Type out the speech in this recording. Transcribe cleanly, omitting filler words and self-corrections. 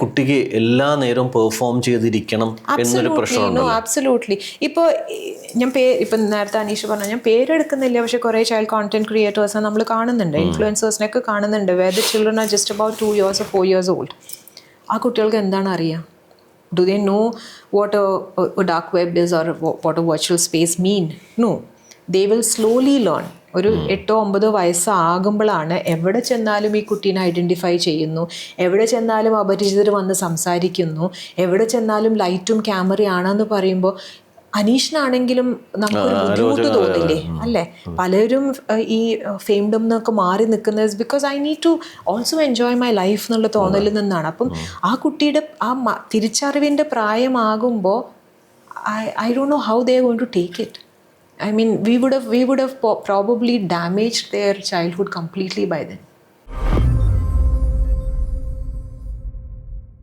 കുട്ടിക്ക് എല്ലാ നേരവും പെർഫോം ചെയ്തിരിക്കണം എന്നൊരു പ്രശ്നമുണ്ടല്ലോ. ആബ്സല്യൂട്ട്ലി. ഇപ്പോൾ ഇപ്പം നേരത്തെ അനീഷ് പറഞ്ഞു, ഞാൻ പേരെടുക്കുന്നില്ല, പക്ഷേ കുറേ ചൈൽഡ് കോണ്ടന്റ് ക്രിയേറ്റേഴ്സ് നമ്മൾ കാണുന്നുണ്ട്, ഇൻഫ്ലുവൻസേഴ്സിനൊക്കെ കാണുന്നുണ്ട്, where the children are just about 2 years or 4 years old. ആ കുട്ടികൾക്ക് എന്താണ് അറിയാം? Do they know what a dark web is or what a virtual space mean? No. They will slowly learn. ഒരു 8-9 വയസ്സാകുമ്പോഴാണ് എവിടെ ചെന്നാലും ഈ കുട്ടീനെ ഐഡൻറ്റിഫൈ ചെയ്യുന്നു, എവിടെ ചെന്നാലും അപരിചിതർ വന്ന് സംസാരിക്കുന്നു, എവിടെ ചെന്നാലും ലൈറ്റും ക്യാമറയാണെന്ന് പറയുമ്പോൾ അനീഷിനാണെങ്കിലും നമുക്കൊരു ബുദ്ധിമുട്ട് തോന്നില്ലേ? അല്ലേ? പലരും ഈ ഫെയിംഡം എന്നൊക്കെ മാറി നിൽക്കുന്നത് because I need to also enjoy my life എന്നുള്ള തോന്നലിൽ നിന്നാണ്. അപ്പം ആ കുട്ടിയുടെ ആ തിരിച്ചറിവിൻ്റെ പ്രായമാകുമ്പോൾ I don't know how they are going to take it. I mean, we would have probably damaged their childhood completely by then.